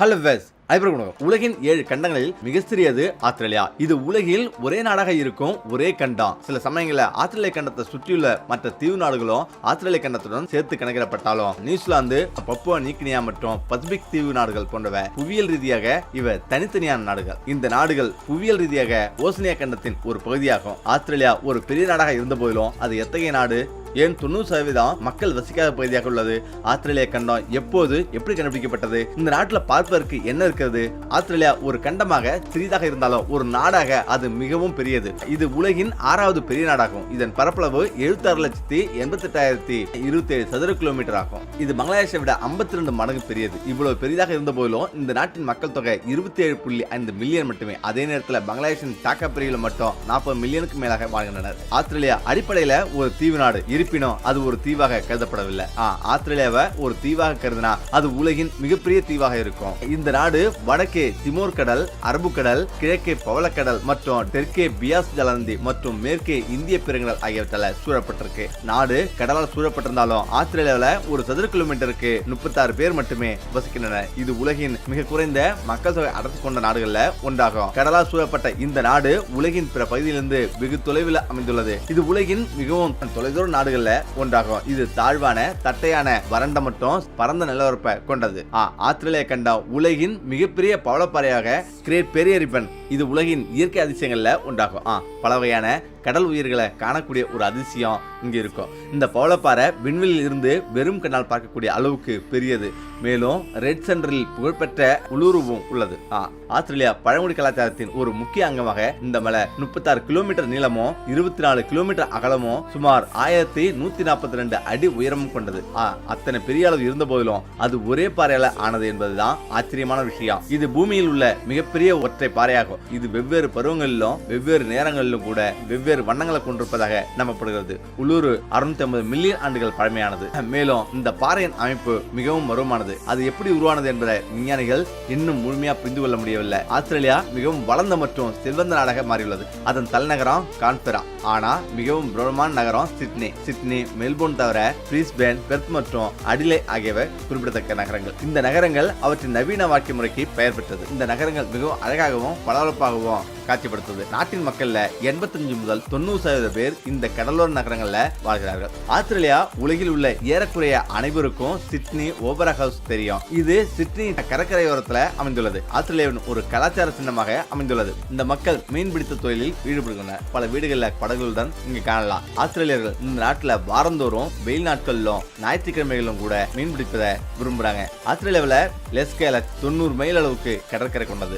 Hello வெஸ் உலகின் 7 கண்டங்களில் மிக சிறியது ஆஸ்திரேலியா. இது உலகில் ஒரே நாடாக இருக்கும் ஒரே கண்டம். சில சமயங்களில் ஆஸ்திரேலிய கண்டத்தை சுற்றியுள்ள மற்ற தீவு நாடுகளும் ஆஸ்திரேலிய கண்டத்துடன் சேர்த்து கணக்கிடப்பட்டாலும் நியூசிலாந்து, பப்புவா நியூகினியா மற்றும் பசிபிக் தீவு நாடுகள் போன்றவை புவியியல் ரீதியாக இவை தனித்தனியான நாடுகள். இந்த நாடுகள் புவியியல் ரீதியாக ஓசனியா கண்டத்தின் ஒரு பகுதியாகும். ஆஸ்திரேலியா ஒரு பெரிய நாடாக இருந்த போதிலும் அது எத்தகைய நாடு, ஏன் 90% மக்கள் வசிக்காத பகுதியாக உள்ளது? ஆஸ்திரேலிய கண்டம் எப்படி கண்டுபிடிக்கப்பட்டது? இந்த நாட்டில் பார்ப்பதற்கு என்ன இருக்கிறது? ஆஸ்திரேலியா ஒரு கண்டமாக சிறிதாக இருந்தாலும் ஒரு நாடாக அது மிகவும் பெரியது. இது உலகின் 6வது பெரிய நாடாகும். இதன் பரப்பளவு 76,88,027 சதுர கிலோமீட்டர் ஆகும். இது பங்களாதேஷை விட 52 மடங்கு பெரியது. இவ்வளவு பெரிதாக இருந்த போதிலும் இந்த நாட்டின் மக்கள் தொகை 27.5 மில்லியன் மட்டுமே. அதே நேரத்தில் பங்களாதேஷின் டாக்கா பிரிவில் மட்டும் 40 மில்லியனுக்கு மேலாக வாழ்கின்றனர். ஆஸ்திரேலியா அடிப்படையில் ஒரு தீவு நாடு, இருப்பினும் அது ஒரு தீவாக கருதப்படவில்லை. ஆஸ்திரேலியாவை ஒரு தீவாக கருதினா அது உலகின் மிகப்பெரிய தீவாக இருக்கும். இந்த நாடு வடக்கே திமோர் கடல், அரபு கடல், கிழக்கே பவளக்கடல் மற்றும் தெற்கே பியாஸ் ஜலந்தி மற்றும் மேற்கே இந்திய பெருங்கடல் ஆகியவற்றால் சூழப்பட்டிருக்கு. நாடு கடலால் சூழப்பட்டிருந்தாலும் ஆஸ்திரேலியாவில் ஒரு சதுர கிலோமீட்டருக்கு 36 பேர் மட்டுமே வசிக்கின்றனர். இது உலகின் மிக குறைந்த மக்கள் தொகை அடர்த்தி கொண்ட நாடுகள்ல ஒன்றாகும். கடலால் சூழப்பட்ட இந்த நாடு உலகின் பிற பகுதியிலிருந்து வெகு தொலைவில் அமைந்துள்ளது. இது உலகின் மிகவும் தொலைதூர நாடுகள்ல ஒன்றாகும். இது தாழ்வான, தட்டையான, வறண்ட மற்றும் பரந்த நிலவரப்பை கொண்டது. ஆஸ்திரேலியா கண்டம் உலகின் மிகப்பெரிய பவளப்பாறையாக கிரேட் பேரியர் ரிப்பன். இது உலகின் இயற்கை அதிசயங்கள்ல ஒன்றாகும். பல வகையான கடல் உயிர்களை காணக்கூடிய ஒரு அதிசயம் இங்க இருக்கும். இந்த பவளப்பாறை விண்வெளியில் இருந்து வெறும் கண்ணால் பார்க்கக்கூடிய அளவுக்கு பெரியது. மேலும் ரெட் சென்டரில் புகழ்பெற்ற உள்ளுருவும் உள்ளது. ஆஸ்திரேலியா பழங்குடி கலாச்சாரத்தின் ஒரு முக்கிய அங்கமாக இந்த மலை 36 கிலோமீட்டர் நீளமும் 24 கிலோமீட்டர் அகலமும் சுமார் 1142 அடி உயரமும் கொண்டது. அத்தனை பெரிய அளவு இருந்த போதிலும் அது ஒரே பாறையால ஆனது என்பதுதான் ஆச்சரியமான விஷயம். இது பூமியில் உள்ள மிகப்பெரிய ஒற்றை பாறையாகும். இது வெவ்வேறு பருவங்களிலும் வெவ்வேறு நேரங்களிலும் கூட வெவ்வேறு வண்ணங்களை கொண்டிருப்பதாக நம்பப்படுகிறது. உள்ளூர் 650 மில்லியன் ஆண்டுகள் பழமையானது. மேலும் இந்த பாறையின் அமைப்பு மிகவும் மர்மமானது. அது எப்படி உருவானது என்பதை விஞ்ஞானிகள் இன்னும் முழுமையா புரிந்து கொள்ள முடியவில்லை. ஆஸ்திரேலியா மிகவும் வளர்ந்த மற்றும் செல்வந்த நாடாக மாறியுள்ளது. அதன் தலைநகரம் கான்பெரா. ஆனா மிகவும் பிரபலமான நகரம் சிட்னி, மெல்போர்ன் தவிர பிரிஸ்பேன், பெர்த் மற்றும் அடிலே ஆகியவை குறிப்பிடத்தக்க நகரங்கள். இந்த நகரங்கள் அவற்றின் நவீன வாழ்க்கை முறைக்கு பெயர் பெற்றது. இந்த நகரங்கள் மிகவும் அழகாகவும் பளபளப்பாகவும் காட்சிப்படுத்துவது. நாட்டின் மக்கள்ல 85 முதல் 90% பேர் இந்த கடலோர நகரங்கள்ல வாழ்கிறார்கள். ஆஸ்திரேலியா உலகில் உள்ள ஏறக்குறைய அனைவருக்கும் சிட்னி ஓபரா ஹவுஸ் தெரியும். இது சிட்னி கடற்கரையோரத்தில் அமைந்துள்ளது. ஆஸ்திரேலியாவின் ஒரு கலாச்சார சின்னமாக அமைந்துள்ளது. இந்த மக்கள் மீன்பிடித்த தொழிலில் ஈடுபடுகின்றனர். பல வீடுகளில் படகுகளுடன் இங்கு காணலாம். ஆஸ்திரேலியர்கள் இந்த நாட்டில் வாரந்தோறும் வெயில் நாட்களிலும் ஞாயிற்றுக்கிழமைகளிலும் கூட மீன்பிடிப்பதை விரும்புறாங்க. ஆஸ்திரேலியாவில் லெஸ்கேலக் 90 மைல் அளவுக்கு கடற்கரை கொண்டது.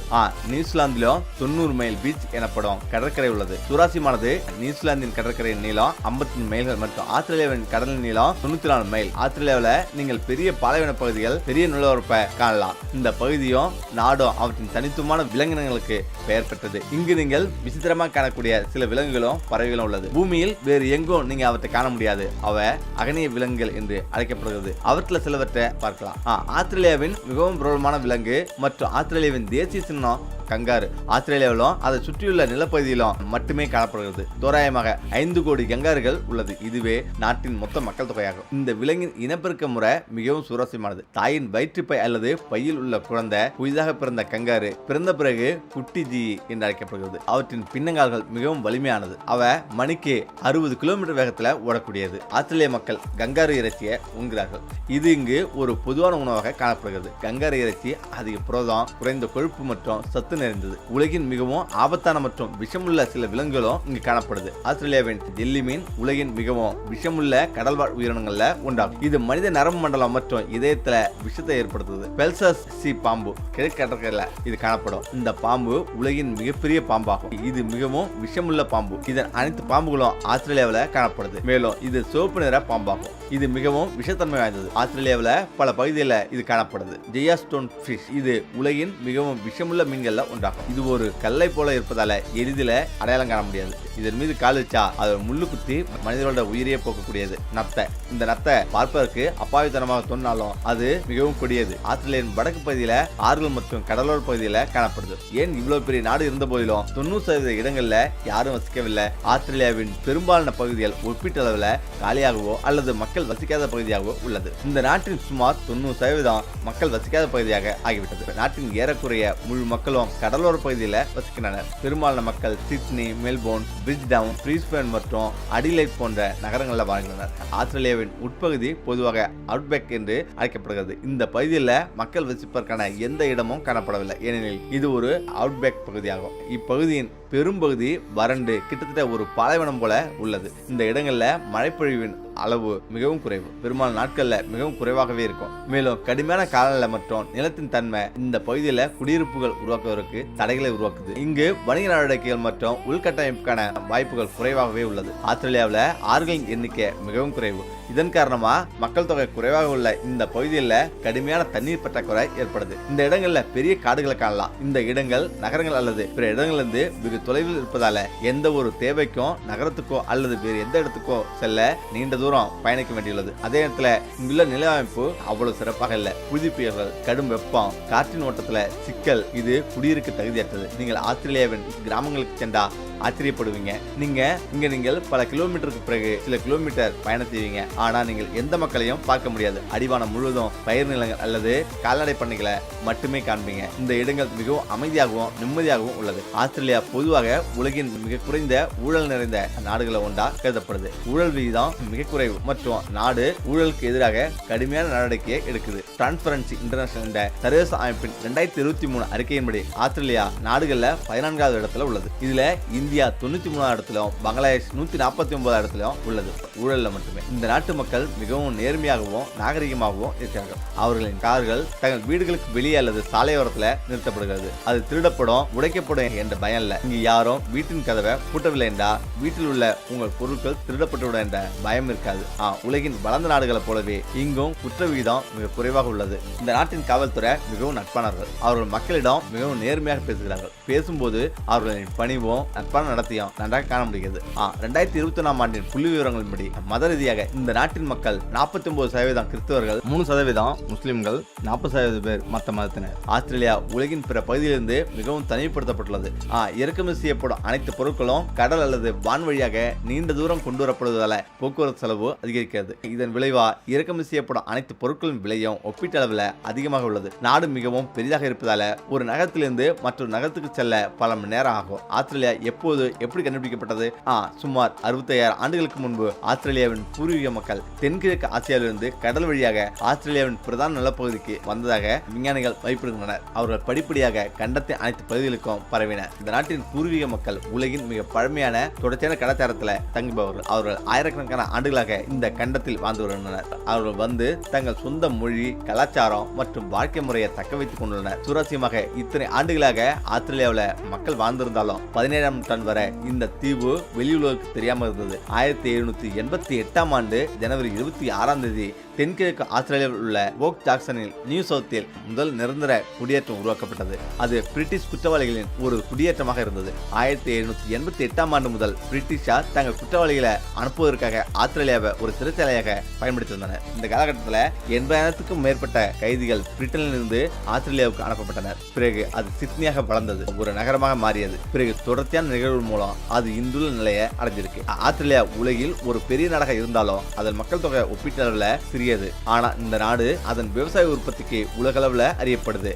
நியூசிலாந்திலும் 90 மைல் பீச் எனப்படும் கடற்கரை உள்ளது. சுராசியமானது நியூசிலாந்தின் கடற்கரையின் நீளம் 53 மைல்கள் மற்றும் ஆஸ்திரேலியாவின் கடலின் நீளம் 94 மைல். ஆஸ்திரேலியாவில் நீங்கள் பெரிய பாலைவன பகுதிகள், பெரிய நிலவரப்பை காணலாம். இந்த பகுதியும் நாடும் அவற்றின் தனித்துவமான விலங்கினங்களுக்கு பெயர் பெற்றது. இங்கு நீங்கள் விசித்திரமாக காணக்கூடிய சில விலங்குகளும் பறவைகளும் உள்ளது. பூமியில் வேறு எங்கும் நீங்க அவற்றை காண முடியாது. அவை அகணிய விலங்குகள் என்று அழைக்கப்படுகிறது. அவற்றில் சிலவற்றை பார்க்கலாம். ஆஸ்திரேலியாவின் மிகவும் பிரபலமான விலங்கு மற்றும் ஆஸ்திரேலியாவின் தேசிய சின்னம் கங்காரு. ஆஸ்திரேலியாவிலும் அதை சுற்றியுள்ள நிலப்பகுதியிலும் மட்டுமே காணப்படுகிறது. தோராயமாக 5 கோடி கங்காருகள் உள்ளது. இதுவே நாட்டின் மொத்த மக்கள் தொகையாகும். இந்த விலங்கின் இனப்பெருக்க முறை மிகவும் சுவாரஸ்யமானது. தாயின் வயிற்றுப்பை அல்லது பையில் உள்ள குழந்தை புதிதாக பிறந்த கங்காரு பிறந்த பிறகு குட்டி ஜி என்று அழைக்கப்படுகிறது. அவற்றின் பின்னங்கால்கள் மிகவும் வலிமையானது. அவை மணிக்கு 60 கிலோமீட்டர் வேகத்தில் ஓடக்கூடியது. ஆஸ்திரேலிய மக்கள் கங்காரு இறைச்சியை உண்கிறார்கள். இது இங்கு ஒரு பொதுவான உணவாக காணப்படுகிறது. கங்காரு இறைச்சி அதிக புரதம், குறைந்த கொழுப்பு மற்றும் சத்து நிறைந்தது. உலகின் மிகவும் ஆபத்தான மற்றும் விஷமுள்ள சில விலங்குகளும் இங்கு காணப்படுது. ஆஸ்திரேலியாவின் ஜெல்லி மீன் உலகின் மிகவும் விஷமுள்ள கடல்வாழ் உயிரினங்கள்ல ஒன்றாகும். இது மனித நரம்பு மண்டலம் மற்றும் இதயத்துல விஷத்தை ஏற்படுத்துது. பெல்சஸ் சி பாம்பு கிழக்கு கடற்கரையில இது காணப்படும். இந்த பாம்பு உலகின் மிகப்பெரிய பாம்பாகும். இது மிகவும் விஷமுள்ள பாம்பு. இதன் அனைத்து பாம்புகளும் ஆஸ்திரேலியாவில் காணப்படுது. மேலும் இது சிவப்பு நிற பாம்பாகும். இது மிகவும் விஷத்தன்மை வாய்ந்தது. ஆஸ்திரேலியாவில் பல பகுதிகளில் இது காணப்படுது. ஜெயா ஸ்டோன் ஃபிஷ் இது உலகின் மிகவும் விஷமுள்ள மீன்கள்ல ஒன்றாகும். இது ஒரு கல்லை போல இருப்பதால எளிதில் அடையாளம் காண முடியாது. இதன் மீது கால் வச்சா அது முள்ளு குத்தி மனிதனோட உயிரியே போக்கக்கூடியது நத்தை. இந்த நத்தை பார்ப்பதற்கு அப்பாவித்தனமாக தோன்றாலும் அது மிகவும் கொடியது. ஆஸ்திரேலியாவின் வடக்கு பகுதியில ஆறுகள் மற்றும் கடலோர பகுதியில காணப்படுது. ஏன் இவ்வளவு பெரிய நாடு இருந்த போதிலும் 90% இடங்கள்ல யாரும் வசிக்கவில்லை. ஆஸ்திரேலியாவின் பெரும்பாலான பகுதிகள் ஒப்பீட்டளவில் காலியாகவோ அல்லது மக்கள் வசிக்காத பகுதியாகவோ உள்ளது. இந்த நாட்டின் சுமார் 90% மக்கள் வசிக்காத பகுதியாக ஆகிவிட்டது. நாட்டின் ஏறக்குறைய முழு மக்களும் கடலோர பகுதியில் வசிக்கின்றனர். பெரும்பாலான மக்கள் சிட்னி, மெல்போர்ன், பிரிஸ்பேன், பிரிஸ்பேன் மற்றும் அடிலைட் போன்ற நகரங்களில் வாழ்கின்றனர். ஆஸ்திரேலியாவின் உட்பகுதி பொதுவாக அவுட்பேக் என்று அழைக்கப்படுகிறது. இந்த பகுதியில் மக்கள் வசிப்பதற்கான எந்த இடமும் காணப்படவில்லை, ஏனெனில் இது ஒரு அவுட்பேக் பகுதியாகும். இப்பகுதியின் பெரும்பகுதி வறண்டு கிட்டத்தட்ட ஒரு பாலைவனம் போல உள்ளது. இந்த இடங்கள்ல மழைப்பொழிவின் அளவு மிகவும் குறைவு, பெரும்பாலான நாட்கள்ல மிகவும் குறைவாகவே இருக்கும். மேலும் கடுமையான காலநிலை மற்றும் நிலத்தின் தன்மை இந்த பகுதியில குடியிருப்புகள் உருவாக்குவதற்கு தடைகளை உருவாக்குது. இங்கு வணிக நடவடிக்கைகள் மற்றும் உள்கட்டமைப்புக்கான வாய்ப்புகள் குறைவாகவே உள்ளது. ஆஸ்திரேலியாவில் ஆறுகளின் எண்ணிக்கை மிகவும் குறைவு. இதன் காரணமா மக்கள் தொகை குறைவாக உள்ள இந்த பகுதியில் கடுமையான தண்ணீர் பற்றாக்குறை ஏற்படுது. இந்த இடங்கள்ல பெரிய காடுகளை காணலாம். இந்த இடங்கள் நகரங்கள் அல்லது பிற இடங்களிலிருந்து வெகு தொலைவில் இருப்பதால எந்த ஒரு தேவைக்கும் நகரத்துக்கோ அல்லது வேறு எந்த இடத்துக்கோ செல்ல நீண்ட தூரம் பயணிக்க வேண்டியுள்ளது. அதே நேரத்தில் இங்குள்ள நில அமைப்பு அவ்வளவு சிறப்பாக இல்லை. புழுதிப்புயல்கள், கடும் வெப்பம், காற்றின் ஓட்டத்துல சிக்கல், இது குடியிருக்க தகுதியற்றது. நீங்கள் ஆஸ்திரேலியாவின் கிராமங்களுக்கு சென்றா ஆச்சரியப்படுவீங்க. நீங்கள் பல கிலோமீட்டருக்கு பிறகு சில கிலோமீட்டர் பயணம் செய்வீங்க. ஆனா நீங்கள் எந்த மக்களையும் பார்க்க முடியாது. அடிவானம் முழுவதும் பயிர் நிலங்கள் அல்லது கால்நடை பண்ணைகளை மட்டுமே காண்பீங்க. இந்த இடங்கள் மிகவும் அமைதியாகவும் நிம்மதியாகவும் உள்ளது. ஆஸ்திரேலியா பொதுவாக உலகின் மிக குறைந்த ஊழல் நிறைந்த நாடுகளை ஒன்றா கருதப்படுது. ஊழல் விகிதம் மிக குறைவு மற்றும் நாடு ஊழலுக்கு எதிராக கடுமையான நடவடிக்கையை எடுக்குது. டிரான்ஸ்பரன்சி இன்டர்நேஷனல் என்ற சர்வதேச அமைப்பின் 2023 அறிக்கையின்படி ஆஸ்திரேலியா நாடுகள்ல 14வது இடத்துல உள்ளது. இதுல இந்தியா 93வது இடத்திலும் பங்களாதேஷ் 149வது இடத்திலும் உள்ளது ஊழல்ல மட்டுமே. இந்த நாட்டு மக்கள் மிகவும் நேர்மையாகவும் நாகரிகமாகவும் இருக்கிறார்கள். அவர்களின் கார்கள் தங்கள் வீடுகளுக்கு வெளியே அல்லது சாலையோரத்தில் நிறுத்தப்படுகிறது. அது திருடப்படும், உடைக்கப்படும் என்ற பயம் இல்ல. இங்கு யாரும் வீட்டின் கதவை பூட்டவில்லை என்றால் வீட்டில் உள்ள உங்கள் பொருட்கள் திருடப்பட்டுவிடும் என்ற பயம் இருக்காது. உலகின் வளர்ந்த நாடுகளை போலவே இங்கும் குற்ற விகிதம் மிக குறைவாக உள்ளது. இந்த நாட்டின் காவல்துறை மிகவும் நட்பானவர்கள். அவர்கள் மக்களிடம் மிகவும் நேர்மையாக பேசுகிறார்கள். பேசும்போது அவர்களின் பணிவும் நட்பான நடத்தையும் நன்றாக காண முடிகிறது. 2021ஆம் ஆண்டின் புள்ளி விவரங்களின்படி மத ரீதியாக இந்த நாட்டின் மக்கள் 49% கிறிஸ்தவர்கள், 3% முஸ்லிம்கள், 40% பேர் மற்ற மதத்தினர். ஆஸ்திரேலியா உலகின் பிற பகுதியிலிருந்து மிகவும் தனிமைப்படுத்தப்பட்டுள்ளது. இறக்குமதி செய்யப்படும் அனைத்து பொருட்களும் கடல் அல்லது வான் வழியாக நீண்ட தூரம் கொண்டு வரப்படுவதால போக்குவரத்து செலவு அதிகரிக்கிறது. இதன் விளைவா இறக்குமதி செய்யப்படும் அனைத்து பொருட்களின் விலையும் ஒப்பீட்டளவில் அதிகமாக உள்ளது. நாடு மிகவும் பெரிதாக இருப்பதால ஒரு நகரத்திலிருந்து மற்றொரு நகரத்துக்கு செல்ல பல மணி நேரம் ஆகும். ஆஸ்திரேலியா எப்படி கண்டுபிடிக்கப்பட்டது? சுமார் 65,000 ஆண்டுகளுக்கு முன்பு ஆஸ்திரேலியாவின் பூர்வீக மக்கள் தென்கிழக்கு ஆசியாவிலிருந்து கடல் வழியாக ஆஸ்திரேலியாவின் பிரதான நிலப்பகுதிக்கு வந்ததாக விஞ்ஞானிகள் மதிப்பிடுகின்றனர். அவர்கள் படிப்படியாக கண்டத்தின் அனைத்து பகுதிகளுக்கும் பரவினர். இந்த நாட்டின் பூர்வீக மக்கள் உலகின் மிக பழமையான தொடர்ச்சியான கலாச்சாரத்தில் தங்குபவர்கள். அவர்கள் ஆயிரக்கணக்கான ஆண்டுகளாக இந்த கண்டத்தில் வாழ்ந்து வருகின்றனர். அவர்கள் வந்து தங்கள் சொந்த மொழி, கலாச்சாரம் மற்றும் வாழ்க்கை முறையை தக்க வைத்துக் கொண்டுள்ளனர். சுவாரஸ்யமாக இத்தனை ஆண்டுகளாக ஆஸ்திரேலியாவில் மக்கள் வாழ்ந்திருந்தாலும் 17ஆம் நூற்றாண்டு வரை இந்த தீவு வெளியுலகுக்கு தெரியாமல் இருந்தது. 1788ஆம் ஆண்டு ஜனவரி 26ஆம் தேதி தென்கிழக்கு ஆஸ்திரேலியாவில் உள்ள போக் ஜாக்சனில் நியூ சவுத்தில் முதல் நிரந்தர குடியேற்றம் உருவாக்கப்பட்டது. அது பிரிட்டிஷ் குற்றவாளிகளின் ஒரு குடியேற்றமாக இருந்தது. 1788ஆம் ஆண்டு முதல் பிரிட்டிஷார் தங்கள் குற்றவாளிகளை அனுப்புவதற்காக ஆஸ்திரேலியாவை ஒரு சிறைச்சாலையாக பயன்படுத்தி வந்தனர். இந்த காலகட்டத்தில் 80,000க்கும் மேற்பட்ட கைதிகள் பிரிட்டனில் இருந்து ஆஸ்திரேலியாவுக்கு அனுப்பப்பட்டனர். பிறகு அது சிட்னியாக வளர்ந்தது, ஒரு நகரமாக மாறியது. பிறகு தொடர்ச்சியான நிகழ்வு மூலம் அது இந்துள்ள நிலையை அடைஞ்சிருக்கு. ஆஸ்திரேலியா உலகில் ஒரு பெரிய நாடாக இருந்தாலும் அதன் மக்கள் தொகை ஒப்பீட்டளவில் சிறியது. ஆனா இந்த நாடு அதன் விவசாய உற்பத்திக்கு உலகளவில் அறியப்படுது.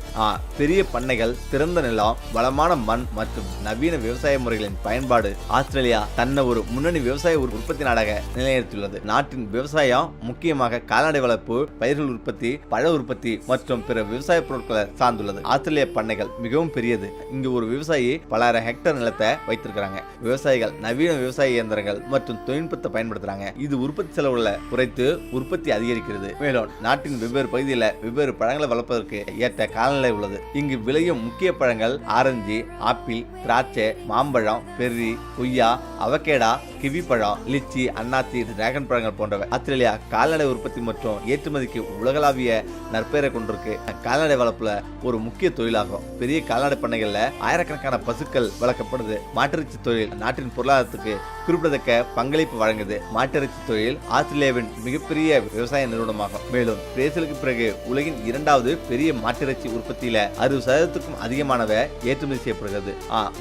பெரிய பண்ணைகள், திறந்த நிலம், வளமான மண் மற்றும் நவீன விவசாய முறைகளின் பயன்பாடு ஆஸ்திரேலியா தன்னை ஒரு முன்னணி விவசாய உற்பத்தி நாடாக நிலைநிறுத்தியுள்ளது. நாட்டின் விவசாயம் முக்கியமாக கால்நடை வளர்ப்பு, பயிர்கள் உற்பத்தி, பழ உற்பத்தி மற்றும் பிற விவசாய பொருட்களை சார்ந்துள்ளது. ஆஸ்திரேலிய பண்ணைகள் மிகவும் பெரியது. இங்கு ஒரு விவசாயி பலாயிரம் ஹெக்டேர் நிலத்தை வைத்திருக்கிறாங்க. விவசாயிகள் நவீன விவசாய இயந்திரங்கள் மற்றும் தொழில்நுட்பத்தை பயன்படுத்துறாங்க. இது உற்பத்தி செலவுகளை குறைத்து உற்பத்தி அதிகரிக்க அதிகரிக்கிறது. மேலும் நாட்டின் வெவ்வேறு பகுதியில் வெவ்வேறு பழங்களை வளர்ப்பதற்கு ஏற்ற காலநிலை உள்ளது. இங்கு விளையும் முக்கிய பழங்கள் ஆரஞ்சு, ஆப்பிள், திராட்சை, மாம்பழம், பெர்ரி, கொய்யா, அவகேடா, கிவி பழம், லிச்சி, அன்னாச்சி, டிராகன் பழங்கள் போன்றவை. ஆஸ்திரேலியா கால்நடை உற்பத்தி மற்றும் ஏற்றுமதிக்கு உலகளாவிய நற்பெயரை கொண்டிருக்கு. கால்நடை வளர்ப்புல ஒரு முக்கிய தொழிலாகும். பெரிய கால்நடை பண்ணைகள்ல ஆயிரக்கணக்கான பசுக்கள் வளர்க்கப்படுது. மாட்டிறைச்சி தொழில் நாட்டின் பொருளாதாரத்துக்கு குறிப்பிடத்தக்க பங்களிப்பு வழங்குது. மாட்டிறைச்சி தொழில் ஆஸ்திரேலியாவின் மிகப்பெரிய விவசாய நிறுவனமாகும். மேலும் பிரேசிலுக்கு பிறகு உலகின் இரண்டாவது பெரிய மாட்டிறைச்சி உற்பத்தியில 60% அதிகமானவை ஏற்றுமதி செய்யப்படுகிறது.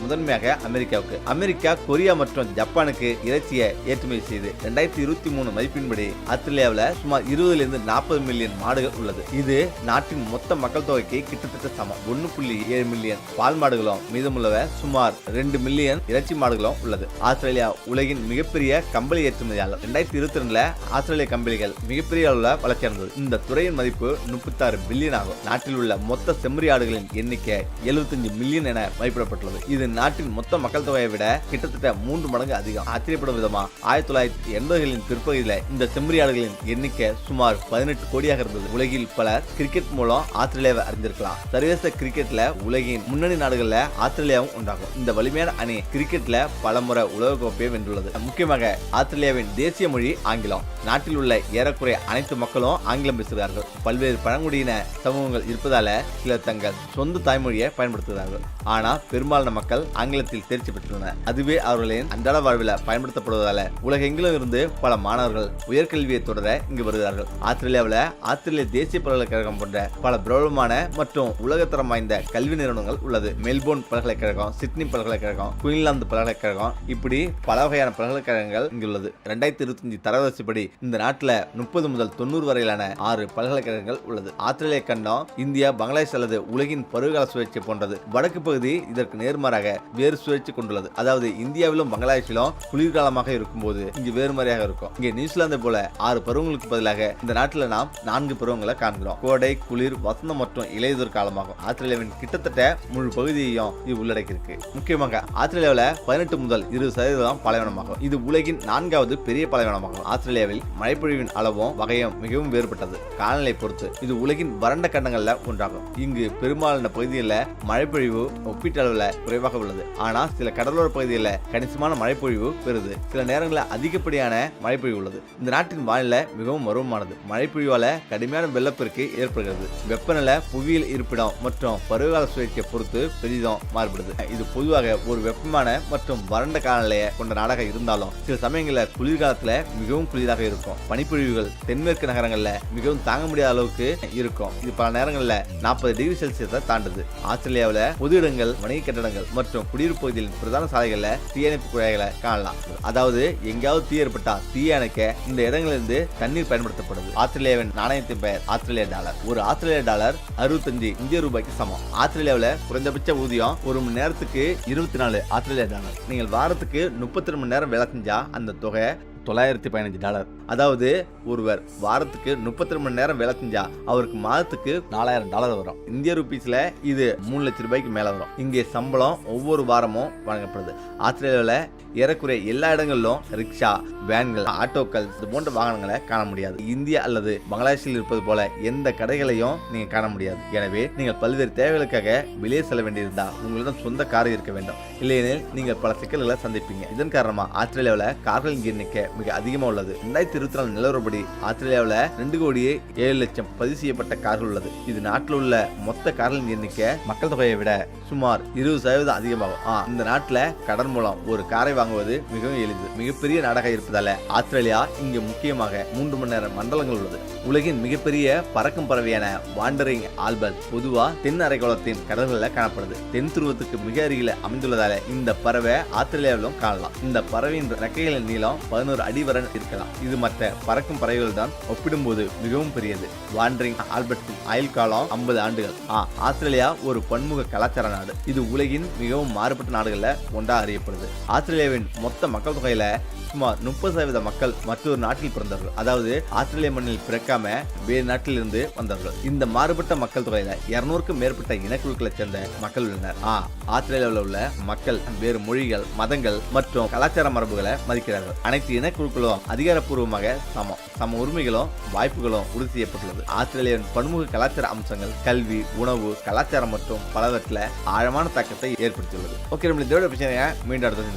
முதன்மையாக அமெரிக்காவுக்கு. அமெரிக்கா, கொரியா மற்றும் ஜப்பானுக்கு இறைச்சியை ஏற்றுமதி செய்து 2023 மதிப்பின்படி ஆஸ்திரேலியாவில் சுமார் 20 to 40 மில்லியன் மாடுகள் உள்ளது. இது நாட்டின் மொத்த மக்கள் தொகைக்கு கிட்டத்தட்ட சமம். 1.7 மில்லியன் பால் மாடுகளும் மீதமுள்ளவை சுமார் 2 மில்லியன் இறைச்சி மாடுகளும் உள்ளது. ஆஸ்திரேலியா உலகின் மிகப்பெரிய கம்பளி ஏற்றுமதியாளர். 2022 ஆஸ்திரேலிய கம்பளிகள் மிகப்பெரிய அளவில் வளர்ச்சி அடைந்தது. இந்த துறையின் மதிப்பு 36 பில்லியன் ஆகும். நாட்டில் உள்ள மொத்த செம்மறி ஆடுகளின் எண்ணிக்கை 75 மில்லியன் என மதிப்பிடப்பட்டுள்ளது. இது நாட்டின் மொத்த மக்கள் தொகையை விட கிட்டத்தட்ட 3 மடங்கு அதிகம். ஆச்சரியப்படும் விதமா 1980களின் பிற்பகுதியில் இந்த செம்மறி ஆடுகளின் எண்ணிக்கை சுமார் 18 கோடியாக இருந்தது. உலகில் பலர் கிரிக்கெட் மூலம் ஆஸ்திரேலியாவை அறிந்திருக்கலாம். சர்வதேச கிரிக்கெட்ல உலகின் முன்னணி நாடுகள்ல ஆஸ்திரேலியாவும் உண்டாகும். இந்த வலிமையான அணி கிரிக்கெட்ல பலமுறை உலக கோப்பையை வென்றுள்ளது. முக்கியமாக ஆஸ்திரேலியாவின் தேசிய மொழி ஆங்கிலம். நாட்டில் உள்ள ஏறக்குறைய அனைத்து மக்களும் ஆங்கிலம் பேசுகிறார்கள். பல்வேறு பழங்குடியின சமூகங்கள் இருப்பதால சிலர் தங்கள் சொந்த தாய்மொழியை பயன்படுத்துகிறார்கள். ஆனா பெரும்பாலான மக்கள் ஆங்கிலத்தில் தேர்ச்சி பெற்றுள்ளனர். அதுவே அவர்களின் அன்றாட வாழ்வில் பயன்படுத்தப்படுவதால உலகெங்கிலும் இருந்து பல மாணவர்கள் உயர்கல்வியை தொடர இங்கு வருகிறார்கள். ஆஸ்திரேலியாவில் ஆஸ்திரேலிய தேசிய பல்கலைக்கழகம் போன்ற பல பிரபலமான மற்றும் உலகத்தரம் வாய்ந்த கல்வி நிறுவனங்கள் உள்ளது. மெல்போர்ன் பல்கலைக்கழகம், சிட்னி பல்கலைக்கழகம், குயின்லாந்து பல்கலைக்கழகம், இப்படி பல வகையான பல்கலைக்கழகங்கள் இங்கு உள்ளது. 2025 தரவரிசைப்படி இந்த நாட்டில் 30 முதல் 90 வரையிலான 6 பல்கலைக்கழகங்கள் உள்ளது. ஆஸ்திரேலிய கண்டம் இந்தியா, பங்களாதேஷ் அல்லது உலகின் பருவகால சுழற்சி போன்றது. வடக்கு பகுதி இதற்கு நேர்மாறாக வேறு சுழற்சி கொண்டுள்ளது. அதாவது இந்தியாவிலும் பங்களாதேஷிலும் குளிர்காலமாக இருக்கும்போது இங்கு வேறுமாறியாக இருக்கும். இங்கே நியூசிலாந்து போல 6 பருவங்களுக்கு பதிலாக இந்த நாட்டில் நாம் 4 பருவங்களை காண்கிறோம். கோடை, குளிர், வசந்தம் மற்றும் இலையுதிர் காலமாகும். ஆஸ்திரேலியாவின் கிட்டத்தட்ட முழு பகுதியையும் இது உள்ளடக்கியிருக்கு. முக்கியமாக ஆஸ்திரேலியாவில் 18 முதல் 20% பாலைவனமாகும். இது உலகின் 4வது பெரிய பாலைவனமாகும். ஆஸ்திரேலியாவில் மழைப்பொழிவின் அளவும் வகையும் மிகவும் வேறுபட்டது. காலநிலை பொறுத்து இது உலகின் வறண்ட கண்டங்கள்ல ஒன்றாகும். இங்கு பெரும்பாலான பகுதிகளில் மழைப்பொழிவு ஒப்பீட்டளவில் குறைவாக உள்ளது. ஆனால் சில கடலோர பகுதிகளில் கணிசமான மழைப்பொழிவு பெறுது. சில நேரங்களில் அதிகப்படியான மழைப்பொழிவு உள்ளது. இந்த நாட்டின் வானிலை மிகவும் மர்மமானது. மழைப்பொழிவால கடுமையான வெள்ளப்பெருக்கு ஏற்படுகிறது. வெப்பநிலை, புவியியல் இருப்பிடம் மற்றும் பருவகால சுழற்சியை பொறுத்து பெரிதும் மாறுபடுது. இது பொதுவாக ஒரு வெப்பமான மற்றும் வறண்ட காலநிலையை கொண்ட நாடாக இருந்தாலும் சில சமயங்களில் குளிர்காலத்துல மிகவும் குளிராக இருக்கும். பனிப்பொழிவுகள் தென்மேற்கு நகரங்கள்ல மிகவும் தாங்க முடியாத அளவுக்கு இருக்கும். இது பல நேரங்களில் 40 டிகிரி செல்சியஸை தாண்டுது. ஆஸ்திரேலியாவில் பொது இடங்கள், வணிக கட்டடங்கள் மற்றும் குடியிருப்பு பகுதிகளின் பிரதான சாலைகள்ல தீயணைப்பு குழாய்களை காணலாம். அதாவது எங்கேயாவது தீ ஏற்பட்டா தீ அணைக்க இந்த இடங்களிலிருந்து தண்ணீர் பயன்படுத்தப்படுது. ஆஸ்திரேலியாவின் நாணயத்தின் பெயர் ஆஸ்திரேலிய டாலர். ஒரு ஆஸ்திரேலிய டாலர் 65 இந்திய ரூபாய்க்கு சமம். ஆஸ்திரேலியாவில் குறைந்தபட்ச ஊதியம் ஒரு மணி நேரத்துக்கு 24 ஆஸ்திரேலிய டாலர். நீங்கள் வாரத்துக்கு 32 மணி நேரம் வேலை செஞ்சா அந்த தொகை $915. அதாவது ஒருவர் வாரத்துக்கு 32 மணி நேரம் வேலை செஞ்சா அவருக்கு மாதத்துக்கு $4000 வரும். இந்திய ரூபீஸ்ல இது 3 லட்சம் ரூபாய்க்கு மேல வரும். இங்கே சம்பளம் ஒவ்வொரு வாரமும் வழங்கப்படுது. ஆஸ்திரேலியாவில் ஏறக்குறைய எல்லா இடங்களிலும் ரிக்ஷா, வேன்கள், ஆட்டோக்கள் இது போன்ற வாகனங்களை காண முடியாது. இந்தியா அல்லது பங்களாதேஷில் இருப்பது போல எந்த கடைகளையும் நீங்க காண முடியாது. எனவே நீங்கள் பல்வேறு தேவைகளுக்காக வெளியே செல்ல வேண்டியிருந்தா உங்களிடம் சொந்த கார் இருக்க வேண்டும். இல்லையெனில் நீங்கள் பல சிக்கல்களை சந்திப்பீங்க. இதன் காரணமா ஆஸ்திரேலியாவில் கார்களின் எண்ணிக்கை மிக அதிகமாக உள்ளது. 2024 நிலவரப்படி ஆஸ்திரேலியாவில் 2,07,00,000 பதிவு செய்யப்பட்ட கார்கள் உள்ளது. இது நாட்டில் உள்ள மொத்த கார்களின் எண்ணிக்கை மக்கள் தொகையை விட சுமார் 20% அதிகமாகும். இந்த நாட்டில் கடன் மூலம் ஒரு காரை வாங்குவது மிகவும் எளிது. மிகப்பெரிய நாடாக இருப்பதால ஆஸ்திரேலியா இங்கு முக்கியமாக 3 மணி நேர மண்டலங்கள் உள்ளது. உலகின் மிகப்பெரிய பறக்கும் பறவையான வாண்டரிங் ஆல்பர்ட் பொதுவா தென் அரைக்கோளத்தின் கடல்களில் காணப்படுது. தென் துருவத்துக்கு மிக அருகில் அமைந்துள்ளதால இந்த பறவை ஆஸ்திரேலியாவிலும் காணலாம். இந்த பறவையின் ரெக்கைகளின் நீளம் 11 அடி வரை இருக்கலாம். இது மற்ற பறக்கும் பறவைகள் தான் ஒப்பிடும்போது மிகவும் பெரியது. வாண்டரிங் ஆல்பர்ட்டின் ஆயுள் காலம் 50 ஆண்டுகள். ஆஸ்திரேலியா ஒரு பன்முக கலாச்சார நாடு. இது உலகின் மிகவும் மாறுபட்ட நாடுகள்ல ஒன்றா அறியப்படுது. ஆஸ்திரேலியாவின் மொத்த மக்கள் தொகையில சுமார் 30% மக்கள் மற்றொரு நாட்டில் பிறந்தவர்கள். அதாவது ஆஸ்திரேலிய மண்ணில் பிறக்காம வேறு நாட்டில் இருந்து வந்தவர்கள். இந்த மாறுபட்ட மக்கள் தொகையில 200க்கும் மேற்பட்ட இனக்குழுக்களை சேர்ந்த மக்கள் உள்ளனர். ஆஸ்திரேலியாவில் உள்ள மக்கள் வேறு மொழிகள், மதங்கள் மற்றும் கலாச்சார மரபுகளை மதிக்கிறார்கள். அனைத்து இனக்குழுக்களும் அதிகாரப்பூர்வமாக சமமாக சம உரிமைகளும் வாய்ப்புகளும் உறுதி செய்யப்பட்டுள்ளது. ஆஸ்திரேலியாவின் பன்முக கலாச்சார அம்சங்கள் கல்வி, உணவு, கலாச்சாரம் மற்றும் பலவற்றில் ஆழமான தாக்கத்தை ஏற்படுத்தியுள்ளது. ஓகே, நம்ம இதோட பிரச்சனையை மீண்டும் அடுத்த